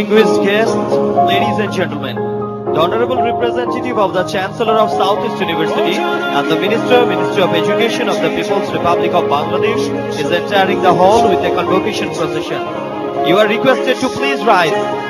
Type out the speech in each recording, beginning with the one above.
distinguished guests, ladies and gentlemen, the Honorable Representative of the Chancellor of Southeast University and the Ministry of Education of the People's Republic of Bangladesh is entering the hall with a convocation procession. You are requested to please rise.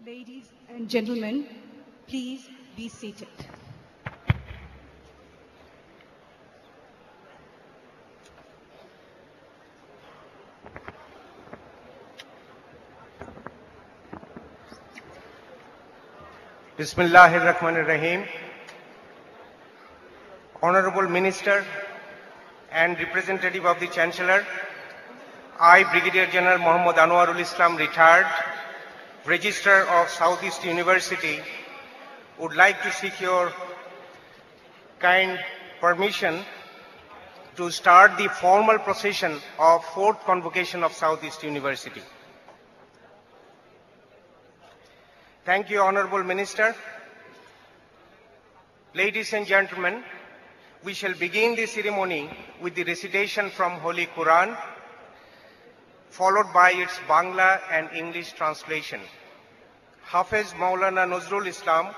Ladies and gentlemen, please be seated. Bismillahirrahmanirrahim. Honorable Minister and Representative of the Chancellor, I, Brigadier General Muhammad Anwarul Islam, retired, Registrar of Southeast University, would like to seek your kind permission to start the formal procession of 4th Convocation of Southeast University. Thank you, Honorable Minister. Ladies and gentlemen, we shall begin the ceremony with the recitation from Holy Quran, followed by its Bangla and English translation. Hafiz Maulana Nazrul Islam,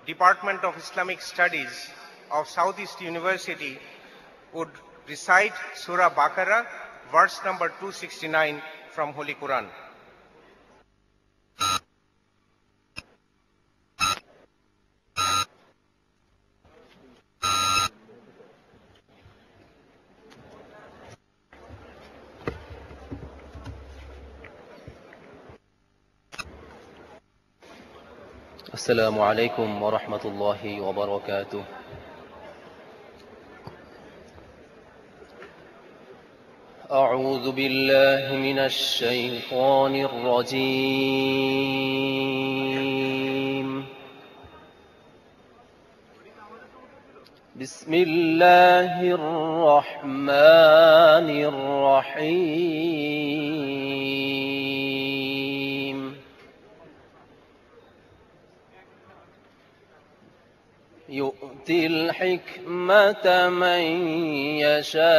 Department of Islamic Studies of Southeast University, would recite Surah Baqarah, verse number 269 from Holy Quran. السلام عليكم ورحمة الله وبركاته. أعوذ بالله من الشيطان الرجيم بسم الله الرحمن الرحيم يؤتي الحكمة من يشاء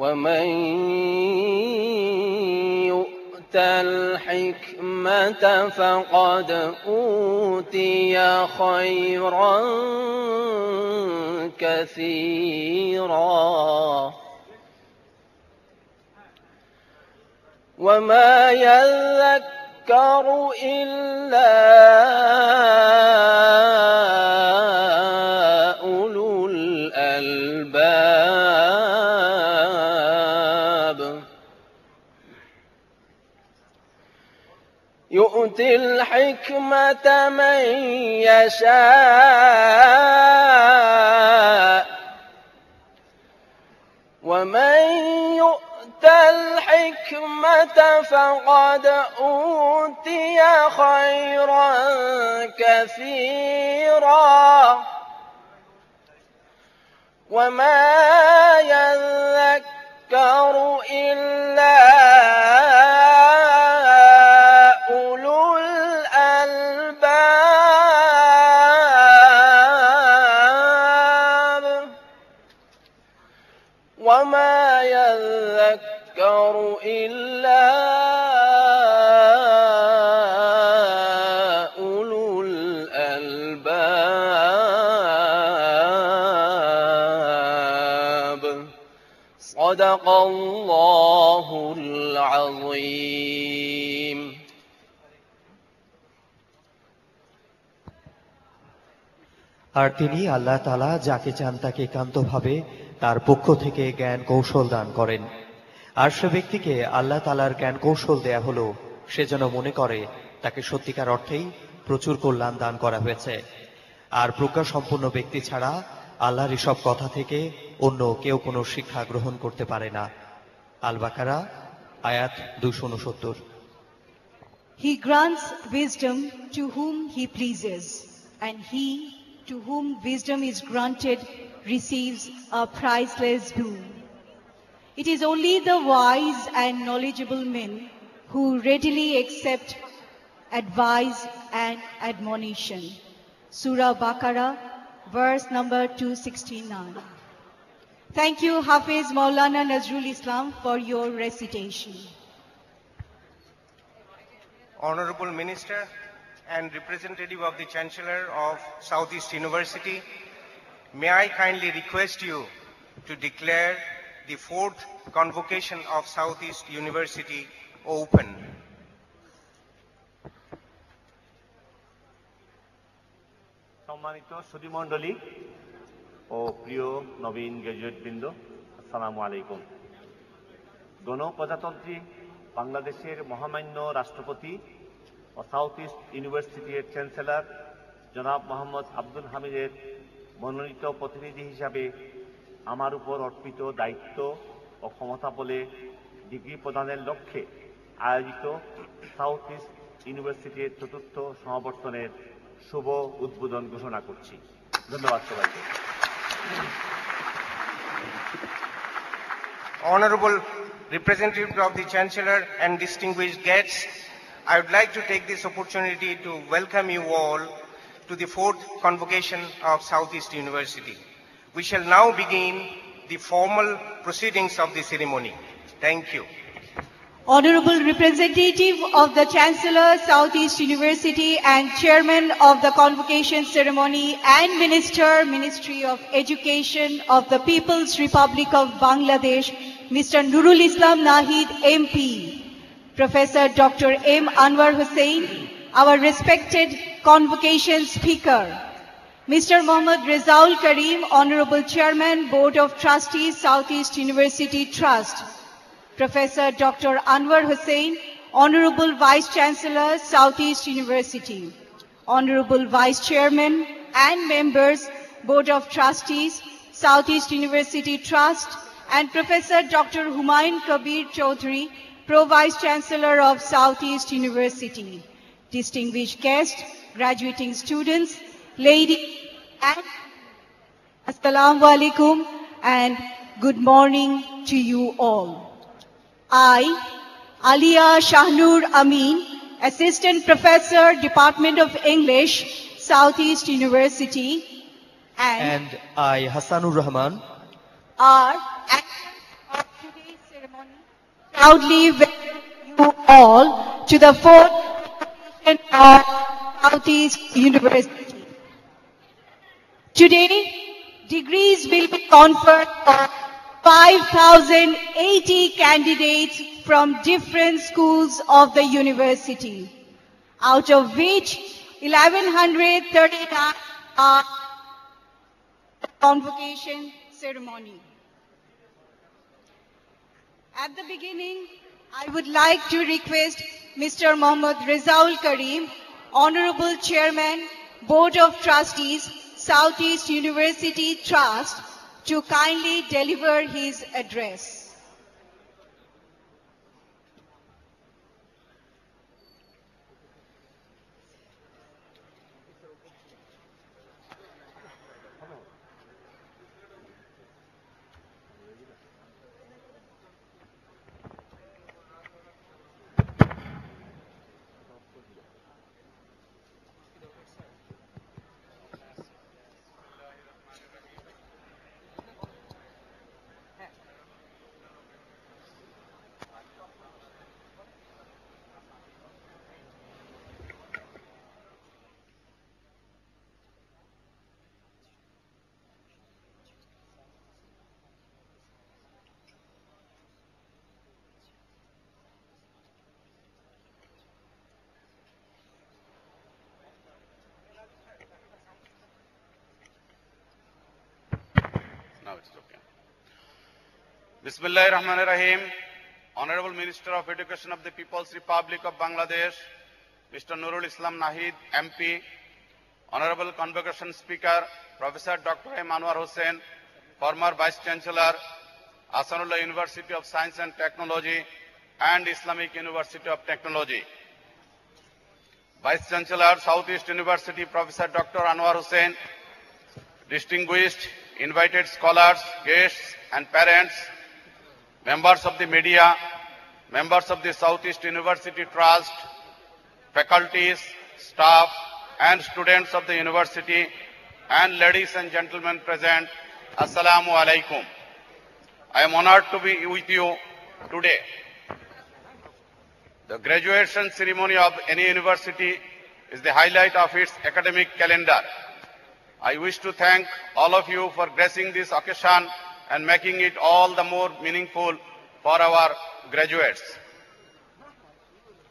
ومن يؤت الحكمة فقد أوتي خيرا كثيرا وما يذكر إلا أولو الألباب يؤتي الحكمة من يشاء ومن يؤت الحكمة فقد أوتي خيرا كثيرا وما يذكر إلا أولو الألباب وما يذكر إلا أولو الألباب صدق الله العظيم আর তিনি আল্লাহ তাআলা যাকে চান তাকে একান্তভাবে তার পক্ষ থেকে জ্ঞান কৌশল দান করেন। আর সে ব্যক্তিকে আল্লাহ তাআলার জ্ঞান কৌশল দেয়া হলো সে যেন মনে করে তাকে সত্যিকার অর্থেই প্রচুর কল্যাণ দান করা হয়েছে। আর প্রজ্ঞা সম্পন্ন ব্যক্তি ছাড়া আল্লাহর এসব কথা থেকে অন্য কেউ কোনো শিক্ষা গ্রহণ করতে পারে না। আল বাকারা আয়াত 269। He grants wisdom to whom he pleases, and he to whom wisdom is granted receives a priceless boon. It is only the wise and knowledgeable men who readily accept advice and admonition. Surah Baqarah, verse number 269. Thank you, Hafiz Maulana Nazrul Islam, for your recitation. Honorable Minister and representative of the Chancellor of Southeast University, may I kindly request you to declare the fourth convocation of Southeast University open. সম্মানিত সুধীমণ্ডলী ও প্রিয় নবীন গ্র্যাজুয়েটবৃন্দ, আসসালামু আলাইকুম। গণপ্রজাতন্ত্রী বাংলাদেশের মহামান্য রাষ্ট্রপতি ও south east ইউনিভার্সিটির chancellor জনাব মোহাম্মদ আব্দুল হামিদের মনোনীত প্রতিনিধি হিসাবে আমার উপর অর্পিত দায়িত্ব ও ক্ষমতা বলে ডিগ্রি প্রদানের লক্ষ্যে আয়োজিত সাউথ ইস্ট ইউনিভার্সিটির চতুর্থ সমাবর্তনের শুভ উদ্বোধন ঘোষণা করছি। ধন্যবাদ সবাইকে। Honorable representative of the Chancellor and distinguished guests, I would like to take this opportunity to welcome you all to the fourth convocation of Southeast University. We shall now begin the formal proceedings of the ceremony. Thank you. Honorable representative of the Chancellor, Southeast University, and Chairman of the Convocation Ceremony and Minister, Ministry of Education of the People's Republic of Bangladesh, Mr. Nurul Islam Nahid, MP, Professor Dr. M. Anwar Hussain, our respected Convocation Speaker, Mr. Mohammad Rezaul Karim, Honorable Chairman, Board of Trustees, Southeast University Trust, Professor Dr. Anwar Hussain, Honorable Vice Chancellor, Southeast University, Honorable Vice Chairman and members, Board of Trustees, Southeast University Trust, and Professor Dr. Humayun Kabir Chaudhary, Pro Vice Chancellor of Southeast University, distinguished guests, graduating students, ladies and Assalamu alaikum and good morning to you all. I, Alia Shahnur Amin, Assistant Professor, Department of English, Southeast University, And I, Hassanur Rahman, are actors of today's ceremony, proudly welcome you all to the fourth edition of Southeast University. Today, degrees will be conferred on 5,080 candidates from different schools of the university, out of which 1,139 are convocation ceremony. At the beginning, I would like to request Mr. Mohammad Rezaul Karim, Honorable Chairman, Board of Trustees, Southeast University Trust, to kindly deliver his address. Now it's okay. Bismillahir Rahmanir Rahim. Honorable Minister of Education of the People's Republic of Bangladesh, Mr. Nurul Islam Nahid, MP, Honorable Convocation Speaker, Professor Dr. M. Anwar Hussain, former Vice Chancellor, Ahsanullah University of Science and Technology and Islamic University of Technology, Vice Chancellor, Southeast University, Professor Dr. Anwar Hussain, distinguished invited scholars, guests and parents, members of the media, members of the Southeast University Trust, faculties, staff and students of the university, and ladies and gentlemen present, Assalamu alaikum. I am honored to be with you today. The graduation ceremony of any university is the highlight of its academic calendar. I wish to thank all of you for gracing this occasion and making it all the more meaningful for our graduates.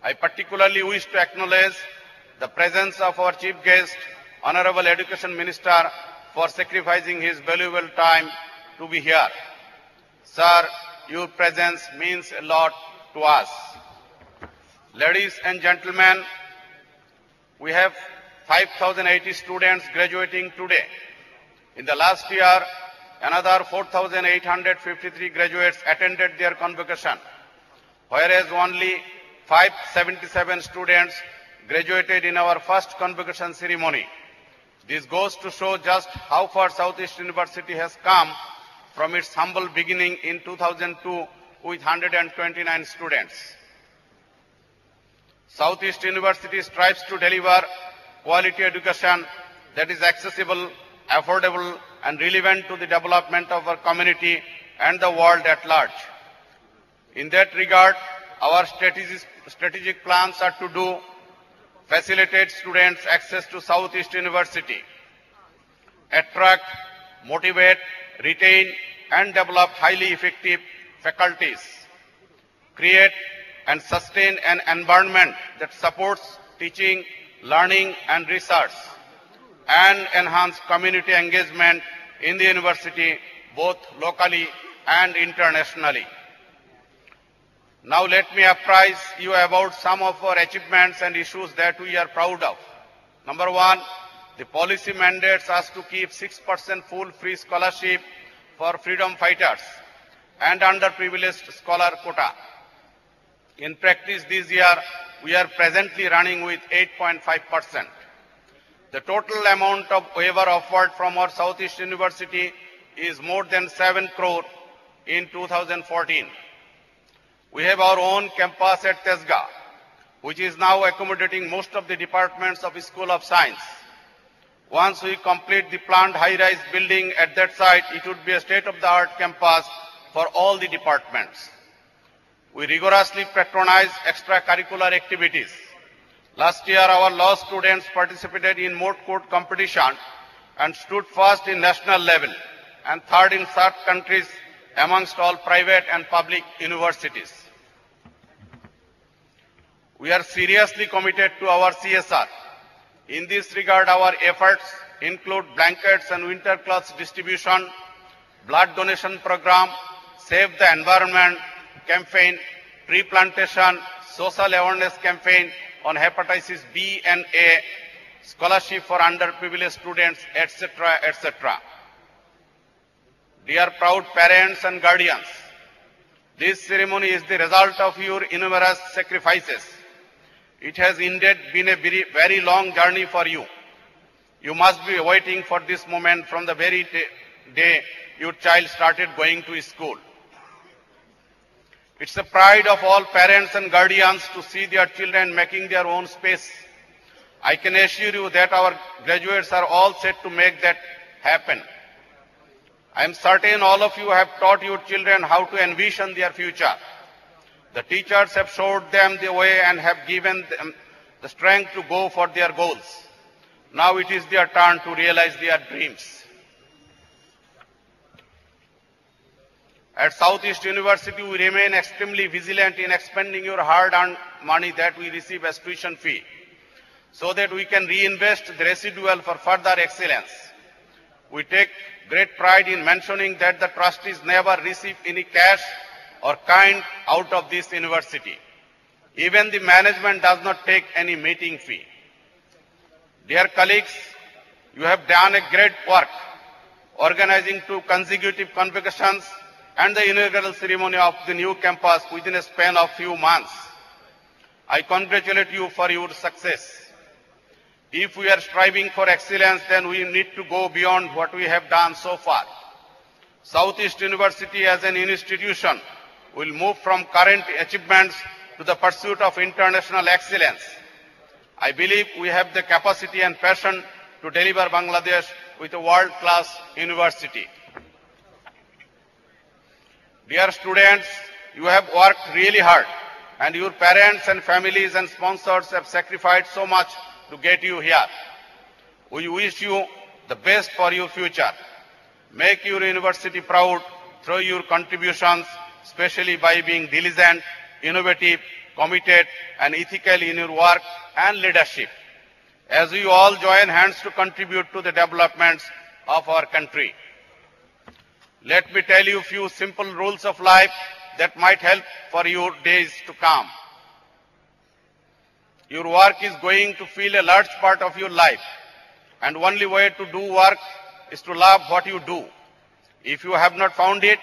I particularly wish to acknowledge the presence of our chief guest, Honorable Education Minister, for sacrificing his valuable time to be here. Sir, your presence means a lot to us. Ladies and gentlemen, we have 5,080 students graduating today. In the last year, another 4,853 graduates attended their convocation, whereas only 577 students graduated in our first convocation ceremony. This goes to show just how far Southeast University has come from its humble beginning in 2002 with 129 students. Southeast University strives to deliver quality education that is accessible, affordable, and relevant to the development of our community and the world at large. In that regard, our strategic plans are to facilitate students access to Southeast University, attract, motivate, retain, and develop highly effective faculties, create and sustain an environment that supports teaching, learning and research, and enhance community engagement in the university both locally and internationally. Now let me apprise you about some of our achievements and issues that we are proud of. Number one, the policy mandates us to keep 6% full free scholarship for freedom fighters and underprivileged scholar quota. In practice this year, we are presently running with 8.5%. The total amount of waiver offered from our Southeast University is more than 7 crore in 2014. We have our own campus at Tesga, which is now accommodating most of the departments of School of Science. Once we complete the planned high-rise building at that site, it would be a state-of-the-art campus for all the departments. We rigorously patronize extracurricular activities. Last year, our law students participated in moot court competition and stood first in national level and third in SAARC countries amongst all private and public universities. We are seriously committed to our CSR. In this regard, our efforts include blankets and winter clothes distribution, blood donation program, Save the Environment campaign, tree plantation, social awareness campaign on hepatitis B and A, scholarship for underprivileged students, etc., etc. Dear proud parents and guardians, this ceremony is the result of your numerous sacrifices. It has indeed been a very long journey for you. You must be waiting for this moment from the very day your child started going to school. It's the pride of all parents and guardians to see their children making their own space. I can assure you that our graduates are all set to make that happen. I am certain all of you have taught your children how to envision their future. The teachers have showed them the way and have given them the strength to go for their goals. Now it is their turn to realize their dreams. At Southeast University, we remain extremely vigilant in expending your hard-earned money that we receive as tuition fee, so that we can reinvest the residual for further excellence. We take great pride in mentioning that the trustees never receive any cash or kind out of this university. Even the management does not take any meeting fee. Dear colleagues, you have done a great work organizing 2 consecutive convocations and the inaugural ceremony of the new campus within a span of few months. I congratulate you for your success. If we are striving for excellence, then we need to go beyond what we have done so far. Southeast University as an institution will move from current achievements to the pursuit of international excellence. I believe we have the capacity and passion to deliver Bangladesh with a world-class university. Dear students, you have worked really hard, and your parents and families and sponsors have sacrificed so much to get you here. We wish you the best for your future. Make your university proud through your contributions, especially by being diligent, innovative, committed, and ethical in your work and leadership, as we all join hands to contribute to the developments of our country. Let me tell you a few simple rules of life that might help for your days to come. Your work is going to fill a large part of your life, and only way to do work is to love what you do. If you have not found it,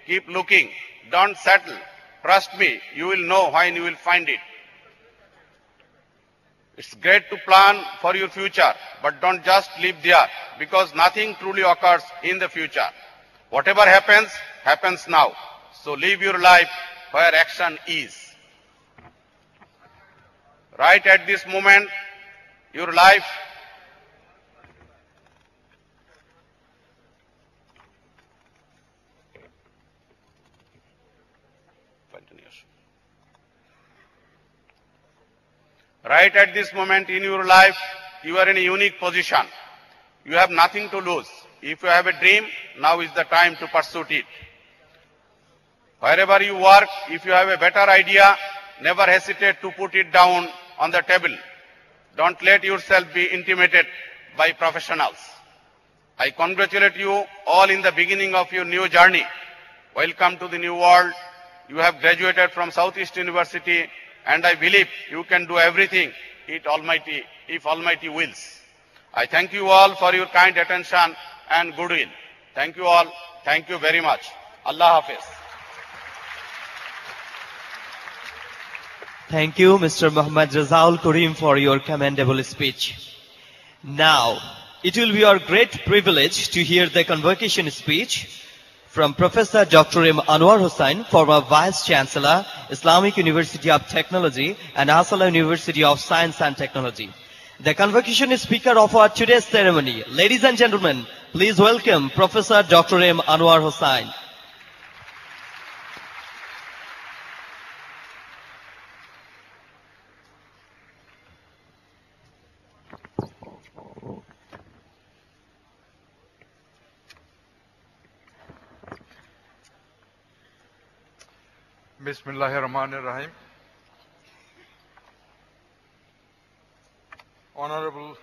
keep looking. Don't settle. Trust me, you will know when you will find it. It's great to plan for your future, but don't just live there, because nothing truly occurs in the future. Whatever happens, happens now. So live your life where action is. Right at this moment, your life Right at this moment in your life, you are in a unique position. You have nothing to lose. If you have a dream, now is the time to pursue it. Wherever you work, if you have a better idea, never hesitate to put it down on the table. Don't let yourself be intimidated by professionals. I congratulate you all in the beginning of your new journey. Welcome to the new world. You have graduated from Southeast University, and I believe you can do everything if Almighty wills. I thank you all for your kind attention and goodwill. Thank you all. Thank you very much. Allah Hafiz. Thank you, Mr. Muhammad Razaul Karim, for your commendable speech. Now, it will be our great privilege to hear the convocation speech from Professor Dr. M. Anwar Hussain, former Vice Chancellor, Islamic University of Technology and Asala University of Science and Technology. The convocation speaker of our today's ceremony. Ladies and gentlemen, please welcome Professor Dr. M. Anwar Hussain. Bismillahirrahmanirrahim. Honorable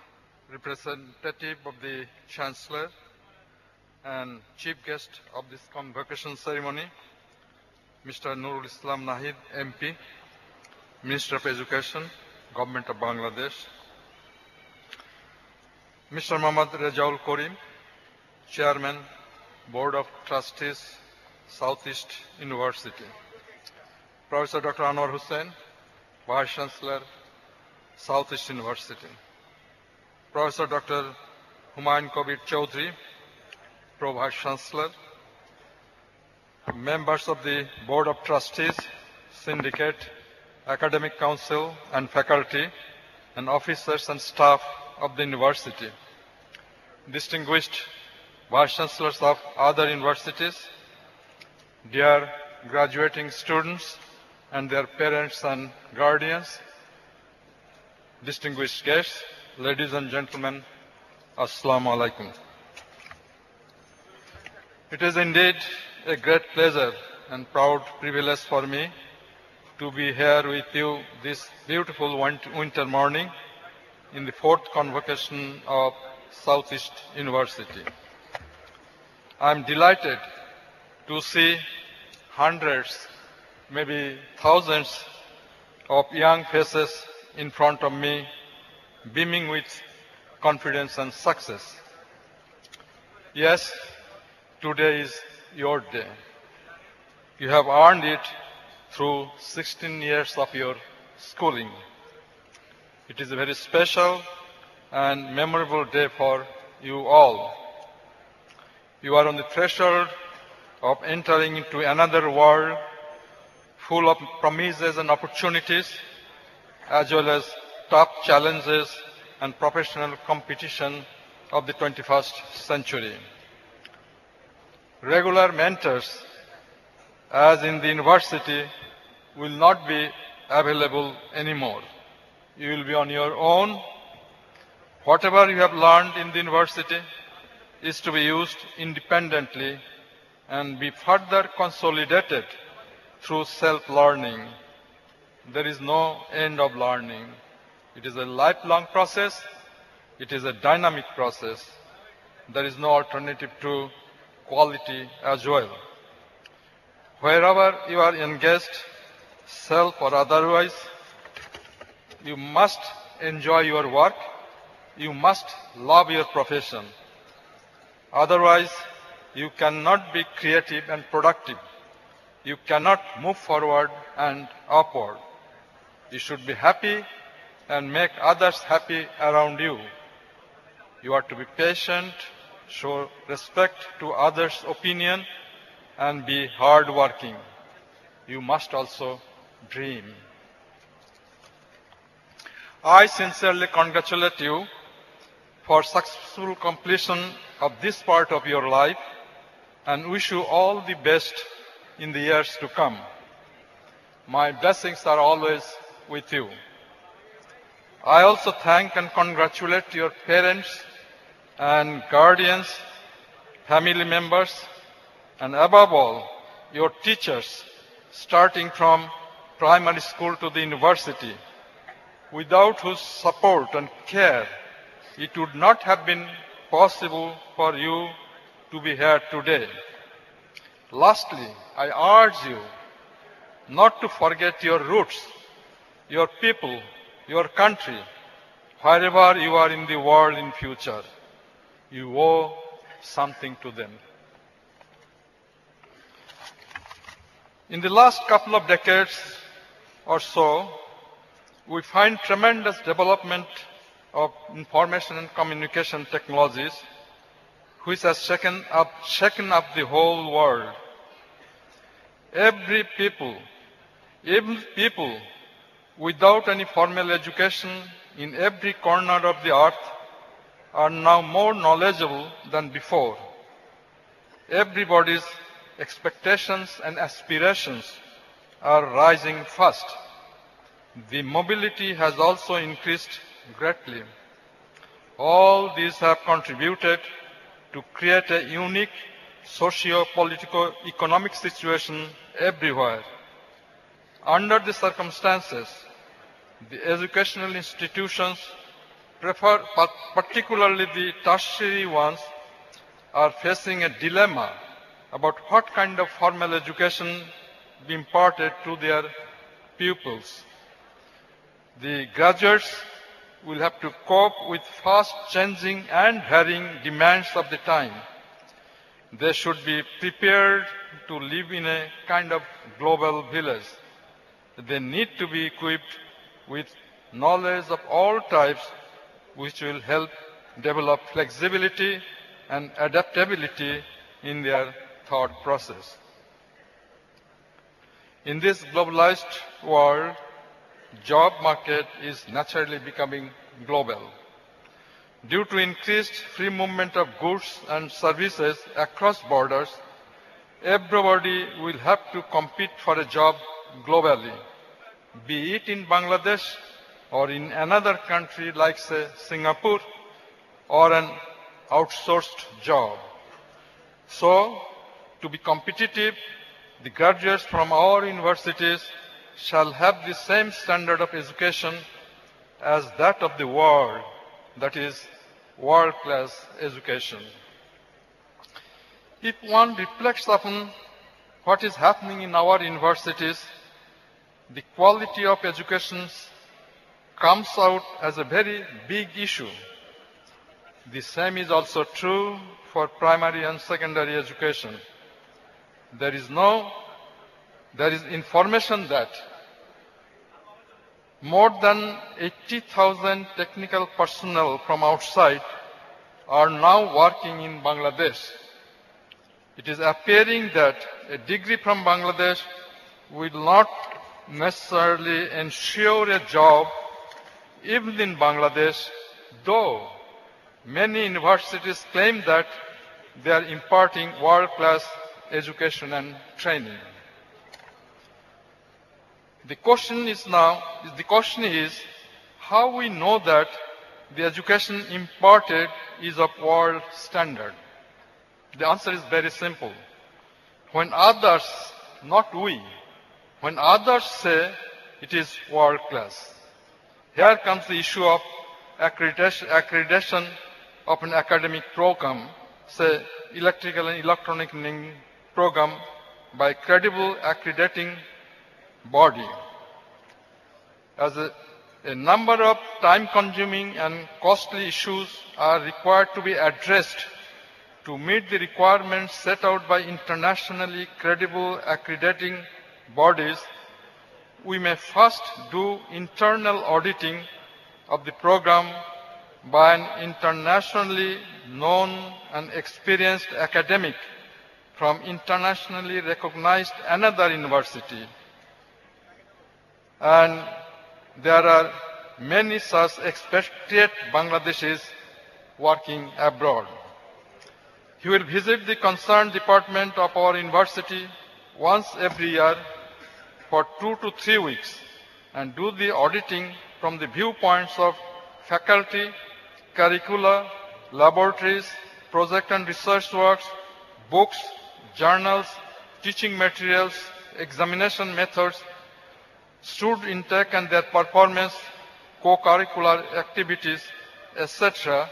representative of the Chancellor and chief guest of this convocation ceremony, Mr. Nurul Islam Nahid, MP, Minister of Education, Government of Bangladesh, Mr. Muhammad Razaul Karim, Chairman, Board of Trustees, Southeast University, Professor Dr. Anwar Hussain, Vice Chancellor, Southeast University, Professor Dr. Humayun Kabir Chaudhry, Pro Vice Chancellor, members of the Board of Trustees, Syndicate, Academic Council and faculty, and officers and staff of the university, distinguished Vice Chancellors of other universities, dear graduating students and their parents and guardians, distinguished guests, ladies and gentlemen, Assalamu alaikum. It is indeed a great pleasure and proud privilege for me to be here with you this beautiful winter morning in the fourth convocation of Southeast University. I am delighted to see hundreds, maybe thousands of young faces in front of me, beaming with confidence and success. Yes, today is your day. You have earned it through 16 years of your schooling. It is a very special and memorable day for you all. You are on the threshold of entering into another world full of promises and opportunities, as well as tough challenges and professional competition of the 21st century. Regular mentors, as in the university, will not be available anymore. You will be on your own. Whatever you have learned in the university is to be used independently and be further consolidated through self-learning. There is no end of learning. It is a lifelong process. It is a dynamic process. There is no alternative to quality as well. Wherever you are engaged, self or otherwise, you must enjoy your work. You must love your profession. Otherwise, you cannot be creative and productive. You cannot move forward and upward. You should be happy and make others happy around you. You are to be patient, show respect to others' opinion, and be hardworking. You must also dream. I sincerely congratulate you for successful completion of this part of your life and wish you all the best in the years to come. My blessings are always with you. I also thank and congratulate your parents and guardians, family members, and above all, your teachers, starting from primary school to the university, without whose support and care, it would not have been possible for you to be here today. Lastly, I urge you not to forget your roots, your people, your country, wherever you are in the world in future. You owe something to them. In the last couple of decades or so, we find tremendous development of information and communication technologies, which has shaken up the whole world. Every people, even people without any formal education in every corner of the earth, are now more knowledgeable than before. Everybody's expectations and aspirations are rising fast. The mobility has also increased greatly. All these have contributed to create a unique socio-political economic situation everywhere. Under the circumstances, the educational institutions, particularly the tertiary ones, are facing a dilemma about what kind of formal education be imparted to their pupils. The graduates will have to cope with fast changing and varying demands of the time. They should be prepared to live in a kind of global village. They need to be equipped with knowledge of all types, which will help develop flexibility and adaptability in their thought process. In this globalized world, job market is naturally becoming global. Due to increased free movement of goods and services across borders, everybody will have to compete for a job globally, be it in Bangladesh or in another country like, say, Singapore, or an outsourced job. So, to be competitive, the graduates from our universities shall have the same standard of education as that of the world, that is, world-class education. If one reflects upon what is happening in our universities, the quality of education comes out as a very big issue. The same is also true for primary and secondary education. There is information that more than 80,000 technical personnel from outside are now working in Bangladesh. It is appearing that a degree from Bangladesh will not necessarily ensure a job even in Bangladesh, though many universities claim that they are imparting world-class education and training. The question is how we know that the education imparted is of world standard. The answer is very simple. When others, not we, when others say it is world class. Here comes the issue of accreditation of an academic program, say electrical and electronic engineering program, by credible accrediting body. As a number of time-consuming and costly issues are required to be addressed to meet the requirements set out by internationally credible accrediting bodies, we may first do internal auditing of the program by an internationally known and experienced academic from internationally recognized another university. And there are many such expatriate Bangladeshis working abroad. He will visit the concerned department of our university once every year for 2 to 3 weeks and do the auditing from the viewpoints of faculty, curricula, laboratories, project and research works, books, journals, teaching materials, examination methods, student intake and their performance, co-curricular activities, etc.,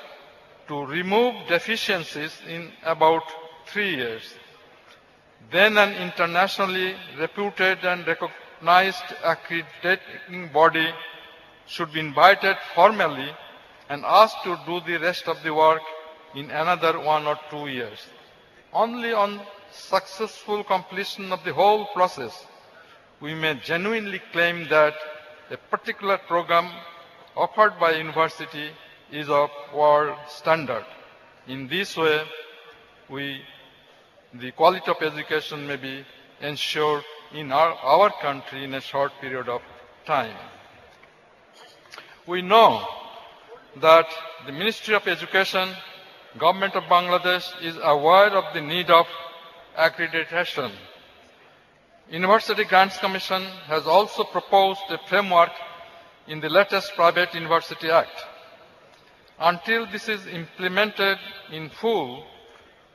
to remove deficiencies in about 3 years. Then an internationally reputed and recognized accrediting body should be invited formally and asked to do the rest of the work in another 1 or 2 years. Only on successful completion of the whole process, we may genuinely claim that a particular program offered by a university is of world standard. In this way, the quality of education may be ensured in our country in a short period of time. We know that the Ministry of Education, Government of Bangladesh is aware of the need of accreditation. University Grants Commission has also proposed a framework in the latest Private University Act. Until this is implemented in full,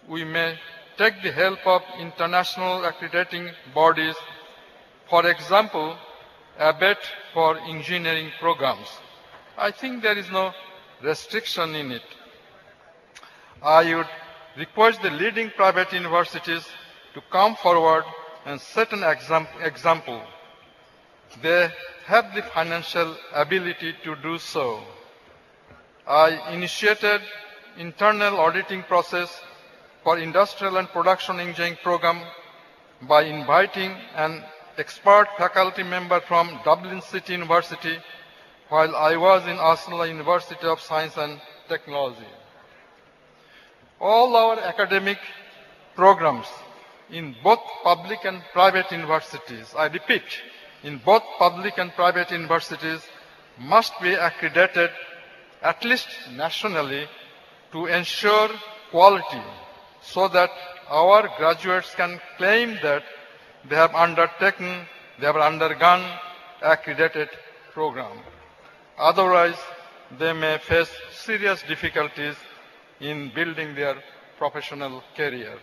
we may take the help of international accrediting bodies, for example, ABET for engineering programs. I think there is no restriction in it. I would request the leading private universities to come forward and set an example. They have the financial ability to do so. I initiated internal auditing process for industrial and production engineering program by inviting an expert faculty member from Dublin City University while I was in Arsenal University of Science and Technology. All our academic programs in both public and private universities, I repeat, in both public and private universities must be accredited at least nationally to ensure quality so that our graduates can claim that they have undergone accredited program. Otherwise, they may face serious difficulties in building their professional career.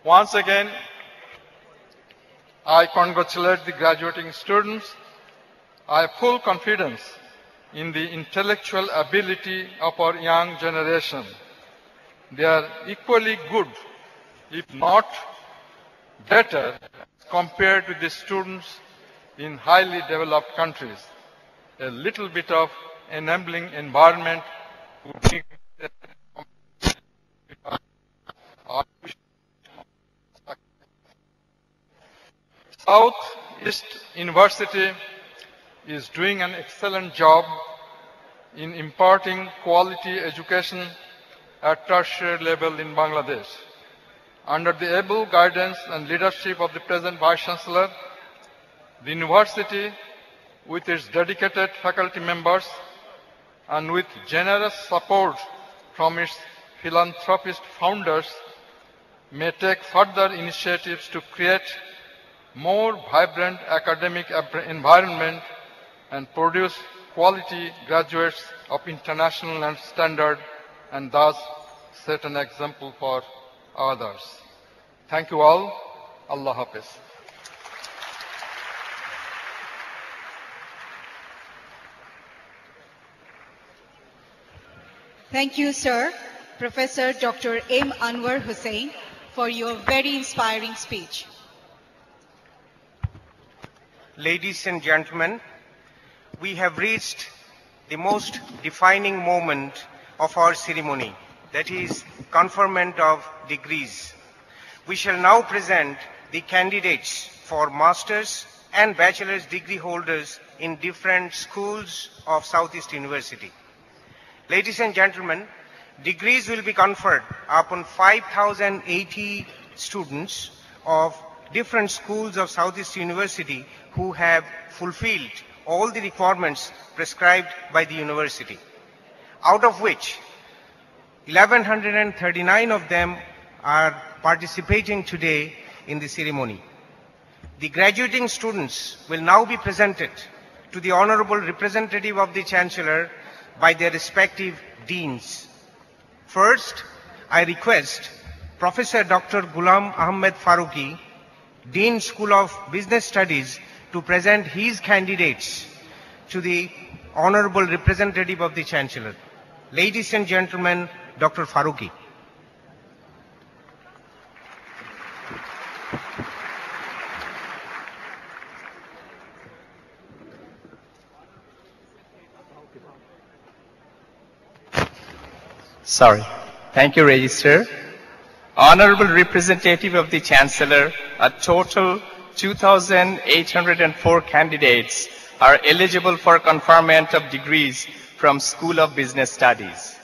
Once again, I congratulate the graduating students. I have full confidence in the intellectual ability of our young generation. They are equally good, if not better, compared to the students in highly developed countries. A little bit of enabling environment would be Southeast University is doing an excellent job in imparting quality education at tertiary level in Bangladesh. Under the able guidance and leadership of the present Vice Chancellor, the university, with its dedicated faculty members and with generous support from its philanthropist founders, may take further initiatives to create more vibrant academic environment and produce quality graduates of international standard and thus set an example for others. Thank you all. Allah Hafiz. Thank you, sir, Professor Dr. M. Anwar Hussain, for your very inspiring speech. Ladies and gentlemen, we have reached the most defining moment of our ceremony, that is conferment of degrees. We shall now present the candidates for master's and bachelor's degree holders in different schools of Southeast University. Ladies and gentlemen, degrees will be conferred upon 5,080 students of different schools of Southeast University who have fulfilled all the requirements prescribed by the university, out of which 1,139 of them are participating today in the ceremony. The graduating students will now be presented to the Honorable Representative of the Chancellor by their respective deans. First, I request Professor Dr. Ghulam Ahmed Farooqi, Dean School of Business Studies, to present his candidates to the Honorable Representative of the Chancellor. Ladies and gentlemen, Dr. Farooqi. Sorry. Thank you, Register. Honorable Representative of the Chancellor, a total 2,804 candidates are eligible for conferment of degrees from School of Business Studies.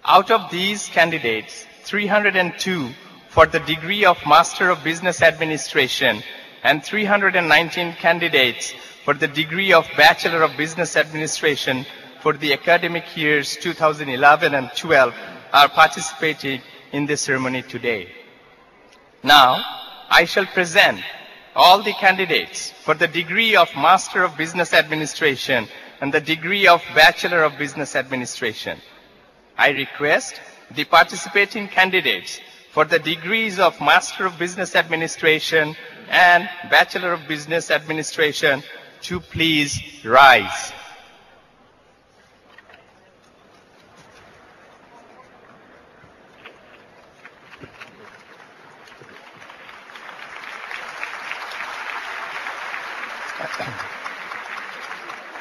Out of these candidates, 302 for the degree of Master of Business Administration and 319 candidates for the degree of Bachelor of Business Administration for the academic years 2011 and 12 are participating in the ceremony today. Now, I shall present all the candidates for the degree of Master of Business Administration and the degree of Bachelor of Business Administration. I request the participating candidates for the degrees of Master of Business Administration and Bachelor of Business Administration to please rise.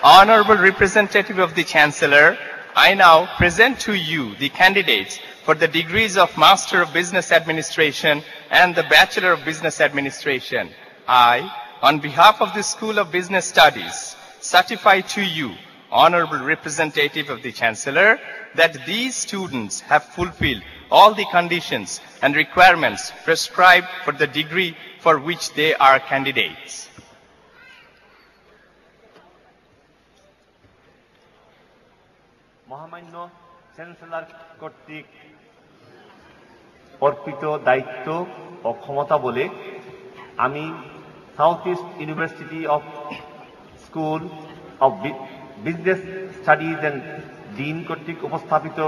Honorable Representative of the Chancellor, I now present to you the candidates for the degrees of Master of Business Administration and the Bachelor of Business Administration. I, on behalf of the School of Business Studies, certify to you, Honorable Representative of the Chancellor, that these students have fulfilled all the conditions and requirements prescribed for the degree for which they are candidates. মহামান্য chancellor কর্তৃক অর্পিত দায়িত্ব ও ক্ষমতা বলে আমি south east university of school of business studies and dean কর্তৃক উপস্থাপিত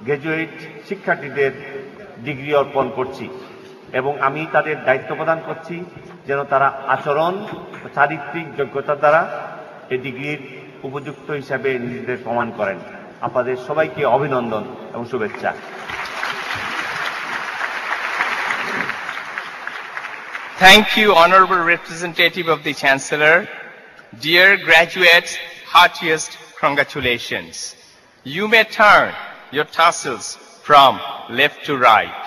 graduate শিক্ষার্থীদের ডিগ্রি অর্পণ করছি এবং আমি তাদের দায়িত্ব প্রদান করছি যেন তারা আচরণ ও চারিত্রিক যোগ্যতার দ্বারা এই ডিগ্রির উপযুক্ত হিসাবে নিজেদের প্রমাণ করেন। আপনাদের সবাইকে অভিনন্দন এবং শুভেচ্ছা। Thank you, Honorable Representative of the Chancellor. Dear graduates, heartiest congratulations. You may turn your tassels from left to right.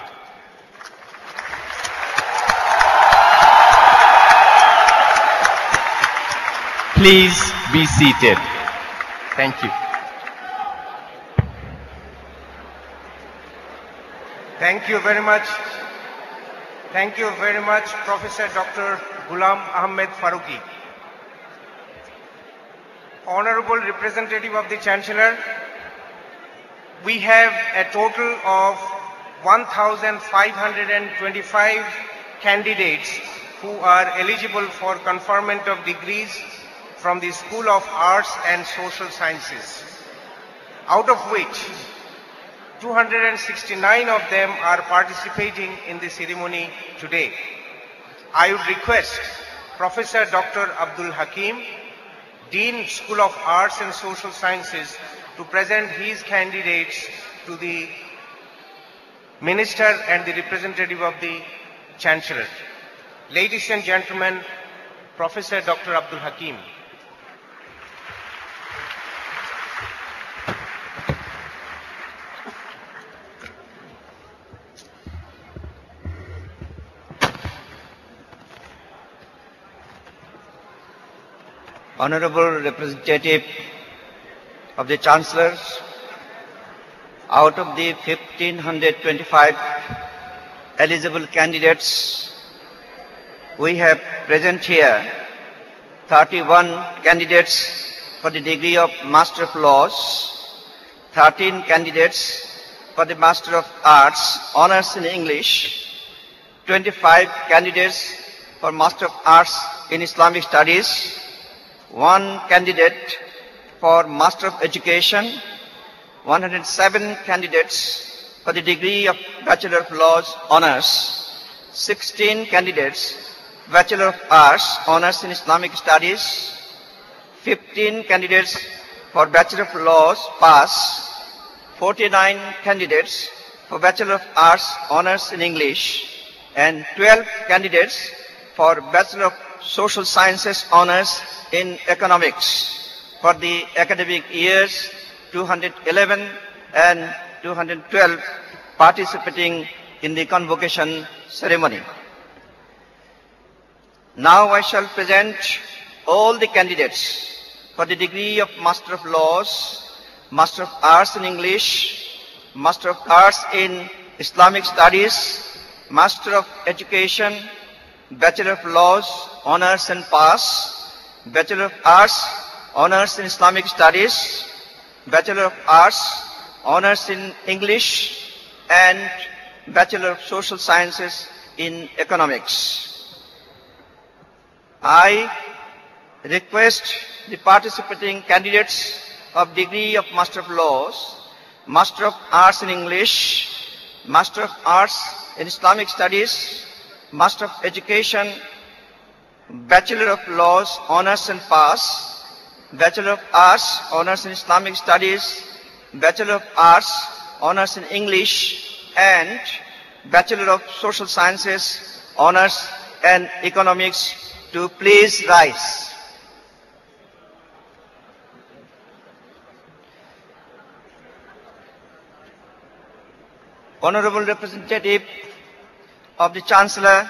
Please be seated. Thank you. Thank you very much. Thank you very much, Professor Dr. Ghulam Ahmed Farooqi. Honorable Representative of the Chancellor, we have a total of 1,525 candidates who are eligible for conferment of degrees from the School of Arts and Social Sciences, out of which 269 of them are participating in the ceremony today. I would request Professor Dr. Abdul Hakim, Dean, School of Arts and Social Sciences, to present his candidates to the Minister and the representative of the Chancellor. Ladies and gentlemen, Professor Dr. Abdul Hakim. Honorable Representative of the Chancellors, out of the 1,525 eligible candidates, we have present here 31 candidates for the degree of Master of Laws, 13 candidates for the Master of Arts, Honours in English, 25 candidates for Master of Arts in Islamic Studies, 1 candidate for Master of Education, 107 candidates for the degree of Bachelor of Laws Honours, 16 candidates Bachelor of Arts Honours in Islamic Studies, 15 candidates for Bachelor of Laws Pass, 49 candidates for Bachelor of Arts Honours in English, and 12 candidates for Bachelor of Social Sciences Honours in Economics for the academic years 2011 and 212 participating in the convocation ceremony. Now I shall present all the candidates for the degree of Master of Laws, Master of Arts in English, Master of Arts in Islamic Studies, Master of Education, Bachelor of Laws, Honours and Pass, Bachelor of Arts, Honours in Islamic Studies, Bachelor of Arts, Honours in English, and Bachelor of Social Sciences in Economics. I request the participating candidates of degree of Master of Laws, Master of Arts in English, Master of Arts in Islamic Studies, Master of Education, Bachelor of Laws, Honours and Pass, Bachelor of Arts, Honours in Islamic Studies, Bachelor of Arts, Honours in English, and Bachelor of Social Sciences, Honours and Economics to please rise. Honorable Representative of the Chancellor,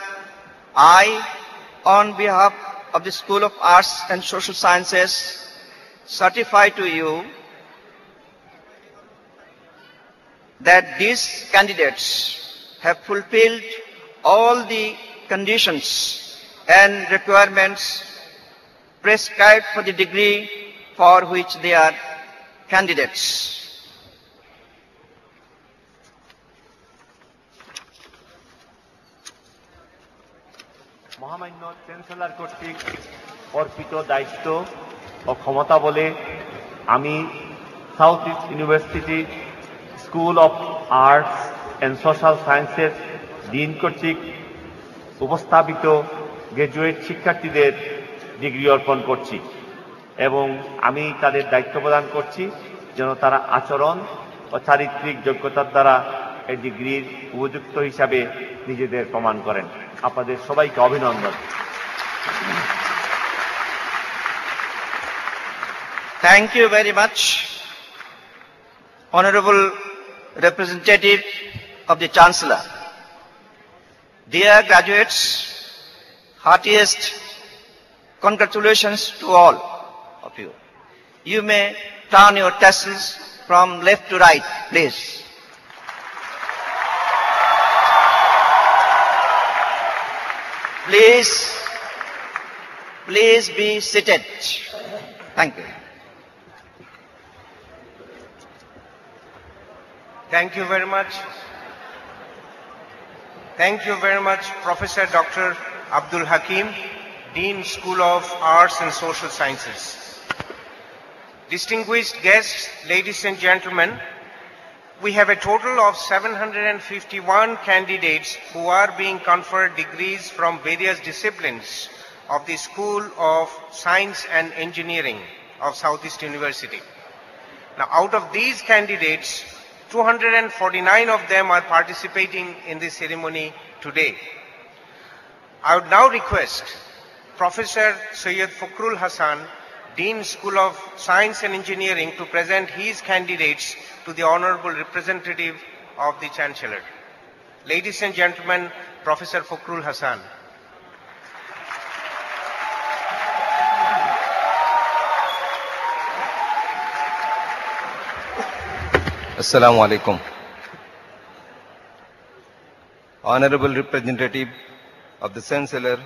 I, on behalf of the School of Arts and Social Sciences, certify to you that these candidates have fulfilled all the conditions and requirements prescribed for the degree for which they are candidates. মহামান্য chancellor কর্তৃক অর্পিত দায়িত্ব ও ক্ষমতা বলে আমি south east university school of arts and social সায়েন্সের dean কর্তৃক উপস্থাপিত গ্র্যাজুয়েট শিক্ষার্থীদের ডিগ্রি অর্পণ করছি এবং আমি তাদের দায়িত্ব প্রদান করছি যেন তারা আচরণ ও চারিত্রিক যোগ্যতার দ্বারা এই ডিগ্রির উপযুক্ত হিসাবে নিজেদের প্রমাণ করেন। আপনাদের সবাইকে অভিনন্দন। Thank you very much, Honorable Representative of the Chancellor. Dear graduates, heartiest congratulations to all of you. You may turn your tassels from left to right, please. Please be seated. Thank you. Thank you very much. Thank you very much, Professor Dr. Abdul Hakim, Dean, School of Arts and Social Sciences. Distinguished guests, ladies and gentlemen, we have a total of 751 candidates who are being conferred degrees from various disciplines of the School of Science and Engineering of Southeast University. Now, out of these candidates, 249 of them are participating in this ceremony today. I would now request Professor Syed Fakrul Hasan, Dean, School of Science and Engineering, to present his candidates to the Honorable Representative of the Chancellor. Ladies and gentlemen, Professor Fakrul Hasan. Assalamu alaikum. Honorable Representative of the Chancellor,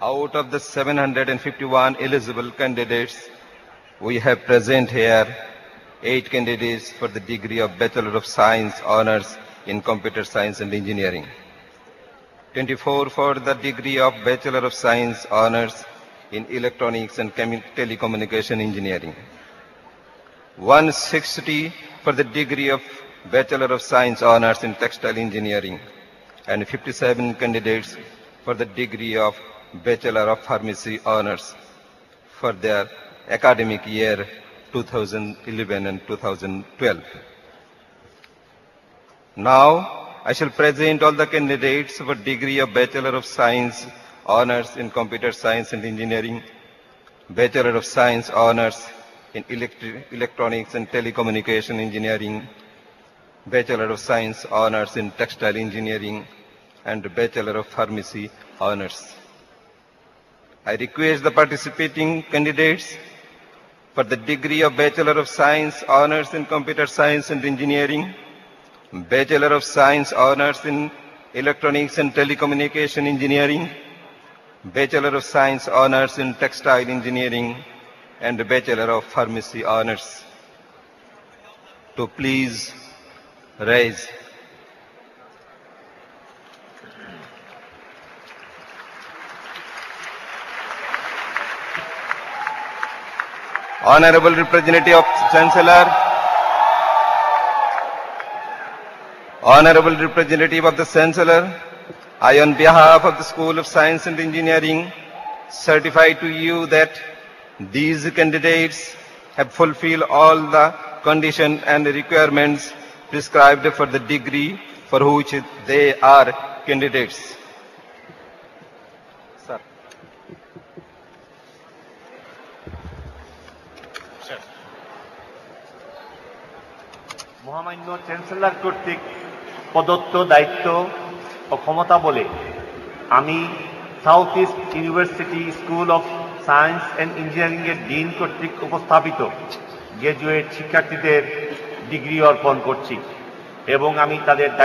out of the 751 eligible candidates, we have present here 8 candidates for the degree of Bachelor of Science Honours in Computer Science and Engineering, 24 for the degree of Bachelor of Science Honours in Electronics and Telecommunication Engineering, 160 for the degree of Bachelor of Science Honours in Textile Engineering, and 57 candidates for the degree of Bachelor of Pharmacy Honours for their academic year 2011 and 2012. Now, I shall present all the candidates for degree of Bachelor of Science Honours in Computer Science and Engineering, Bachelor of Science Honours in Electronics and Telecommunication Engineering, Bachelor of Science Honors in Textile Engineering, and Bachelor of Pharmacy Honors. I request the participating candidates for the degree of Bachelor of Science Honors in Computer Science and Engineering, Bachelor of Science Honors in Electronics and Telecommunication Engineering, Bachelor of Science Honors in Textile Engineering, and Bachelor of Pharmacy Honors to please rise. Honorable Representative of Chancellor, Honorable Representative of the Chancellor, I on behalf of the School of Science and Engineering certify to you that these candidates have fulfilled all the conditions and requirements prescribed for the degree for which they are candidates. Sir. মহামান্য chancellor কর্তৃক প্রদত্ত দায়িত্ব ও ক্ষমতা বলে আমি south east university school of science and engineering এর dean কর্তৃক উপস্থাপিত গ্র্যাজুয়েট শিক্ষার্থীদের ডিগ্রি অর্পণ করছি এবং আমি তাদের দায়িত্ব